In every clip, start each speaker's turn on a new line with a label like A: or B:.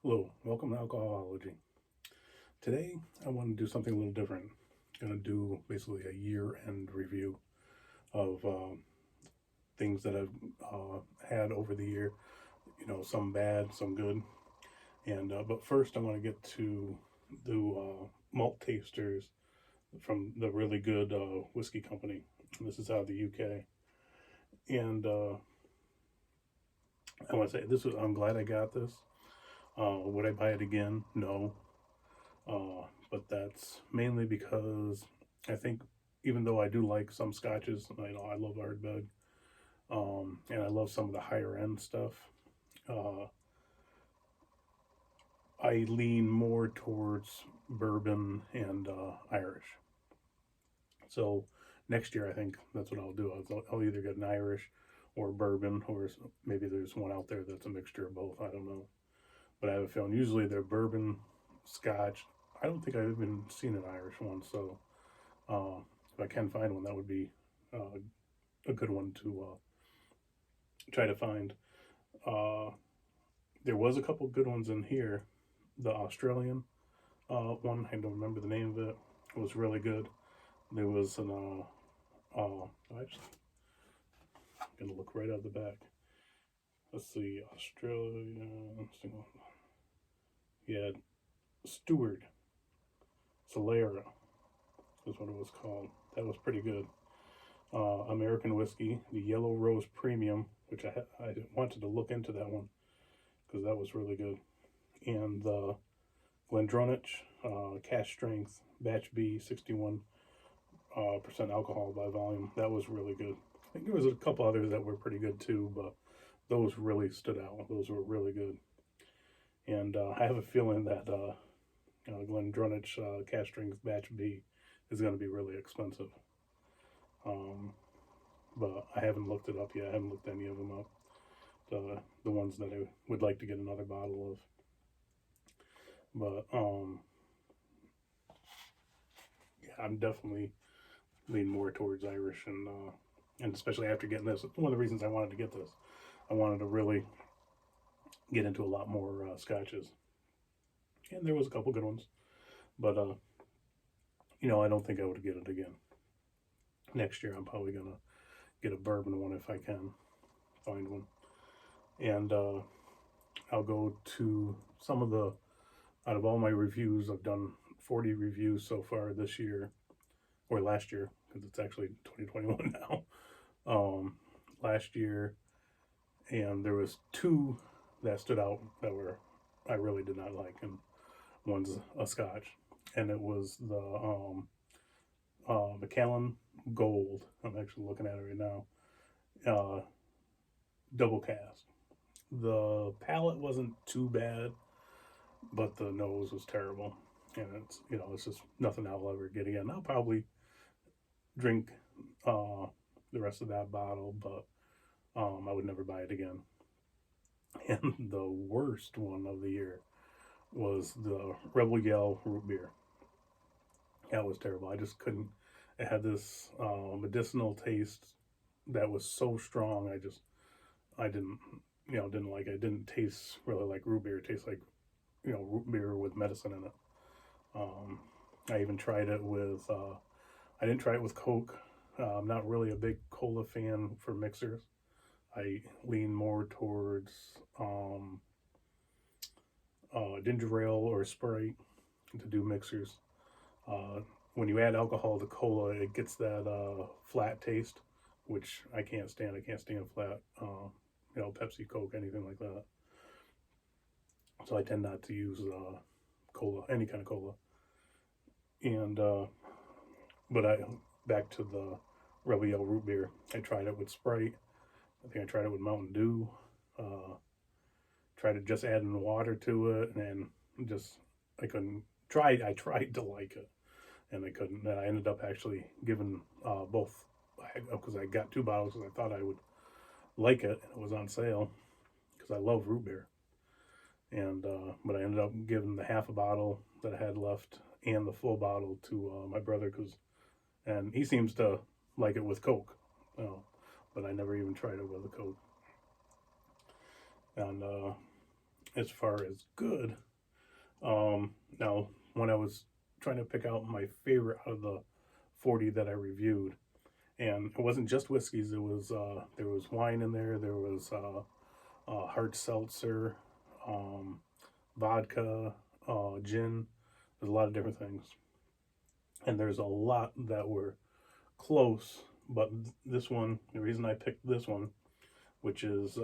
A: Hello, welcome to Alcoholology. Today, I want to do something a little different. I'm going to do basically a year-end review of things that I've had over the year. Some bad, some good. And but first, I want to get to do malt tasters from the really good whiskey company. This is out of the UK, and I want to say this was. I'm glad I got this. Would I buy it again? No. But that's mainly because I think even though I do like some scotches, I love Ardbeg, and I love some of the higher end stuff. Uh, I lean more towards bourbon and Irish. So next year, I think that's what I'll do. I'll either get an Irish or bourbon, or maybe there's one out there that's a mixture of both. I don't know, but I have a feeling usually they're bourbon, Scotch. I don't think I've even seen an Irish one, so if I can find one, that would be a good one to try to find. Uh, there was a couple good ones in here. The Australian one, I don't remember the name of it, was really good. There was an actually, I'm gonna look right out the back. Let's see, Australia. Yeah, Steward Solera is what it was called. That was pretty good. American whiskey, the Yellow Rose Premium, which I wanted to look into that one because that was really good. And the Glendronach Cash Strength Batch B 61% alcohol by volume. That was really good. I think there was a couple others that were pretty good too, but those really stood out. Those were really good. And I have a feeling that Glendronach Cash Strength Batch B is going to be really expensive. Um, but I haven't looked it up yet. I haven't looked any of them up. The ones that I would like to get another bottle of. But yeah, I'm definitely lean more towards Irish, and especially after getting this, one of the reasons I wanted to get this, I wanted to really get into a lot more scotches, and there was a couple good ones, but I don't think I would get it again. Next year, I'm probably gonna get a bourbon one if I can find one, and I'll go to some of the out of all my reviews, I've done 40 reviews so far this year or last year because it's actually 2021 now. Last year, and there was two that stood out that were I really did not like, and one's a Scotch, and it was the Macallan Gold. I'm actually looking at it right now. Double cast. The palate wasn't too bad, but the nose was terrible, and it's just nothing I'll ever get again. I'll probably drink uh, the rest of that bottle, but I would never buy it again. And the worst one of the year was the Rebel Yell root beer. That was terrible. I just couldn't. It had this medicinal taste that was so strong. I didn't like it. It didn't taste really like root beer. It tastes like root beer with medicine in it. Um, I even tried it with. I didn't try it with Coke. I'm not really a big cola fan for mixers. I lean more towards ginger ale or Sprite to do mixers. Uh, when you add alcohol to cola, it gets that flat taste, which I can't stand. I can't stand flat, Pepsi, Coke, anything like that. So I tend not to use cola, any kind of cola. And but I back to the Rebel Yell root beer. I tried it with Sprite. I think I tried it with Mountain Dew. Uh, tried to just adding water to it, and just I couldn't. I tried to like it, and I couldn't. And I ended up actually giving both because I got two bottles because I thought I would like it, and it was on sale because I love root beer. And but I ended up giving the half a bottle that I had left and the full bottle to my brother and he seems to like it with Coke, you know, but I never even tried it with a Coke. And as far as good. Now, when I was trying to pick out my favorite out of the 40 that I reviewed, and it wasn't just whiskeys. It was there was wine in there. There was hard seltzer, um, vodka, gin. There's a lot of different things, and there's a lot that were close. But this one, the reason I picked this one, which is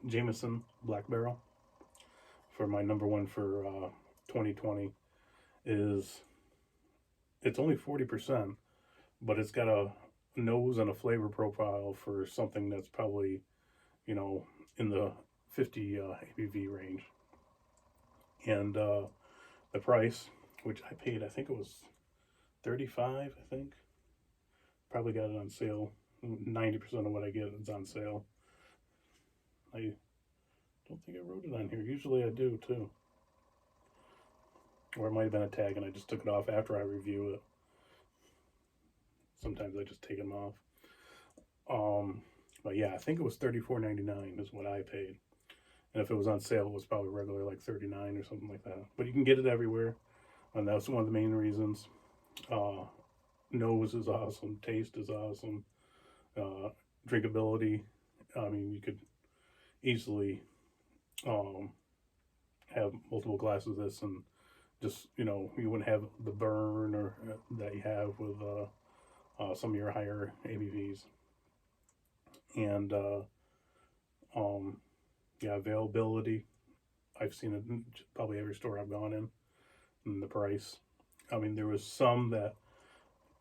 A: Jameson Black Barrel, for my number one for 2020, is it's only 40%, but it's got a nose and a flavor profile for something that's probably, you know, in the 50 ABV range. And the price, which I paid, I think it was 35, I think. Probably got it on sale. 90% of what I get is on sale. I don't think I wrote it on here. Usually I do too. Or it might have been a tag and I just took it off after I review it. Sometimes I just take them off. But yeah, I think it was $34.99 is what I paid. And if it was on sale, it was probably regular like $39 or something like that. But you can get it everywhere. And that's one of the main reasons. Nose is awesome. Taste is awesome. Drinkability. I mean, you could easily have multiple glasses of this and just, you know, you wouldn't have the burn or that you have with some of your higher ABVs. And yeah, availability. I've seen it in probably every store I've gone in. And the price. I mean, there was some that,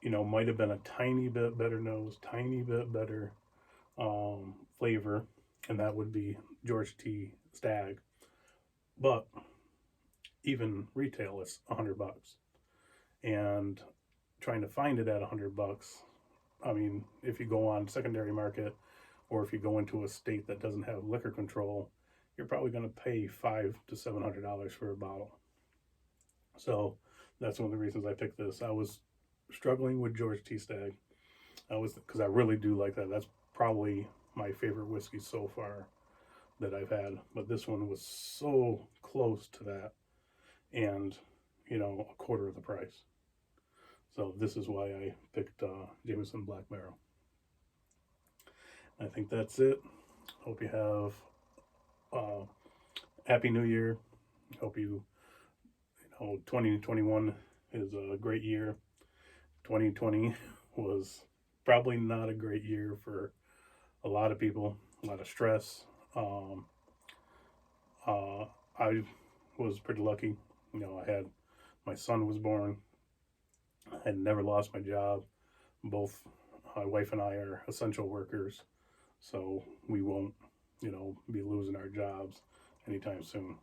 A: you know, might have been a tiny bit better nose, tiny bit better flavor, and that would be George T. Stag. But even retail is $100, and trying to find it at $100. I mean, if you go on secondary market, or if you go into a state that doesn't have liquor control, you're probably going to pay $500 to $700 for a bottle. So that's one of the reasons I picked this. I was struggling with George T. Stag. Because I really do like that. That's probably my favorite whiskey so far that I've had. But this one was so close to that, and you know, a quarter of the price. So this is why I picked Jameson Black Barrel. I think that's it. Hope you have Happy New Year. Hope you know 2021 is a great year. 2020 was probably not a great year for a lot of people. A lot of stress. I was pretty lucky. You know, my son was born. I had never lost my job. Both my wife and I are essential workers, so we won't, you know, be losing our jobs anytime soon.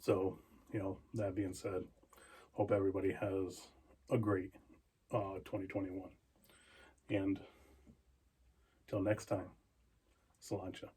A: So, you know, that being said, hope everybody has a great 2021. And till next time, Sláinte.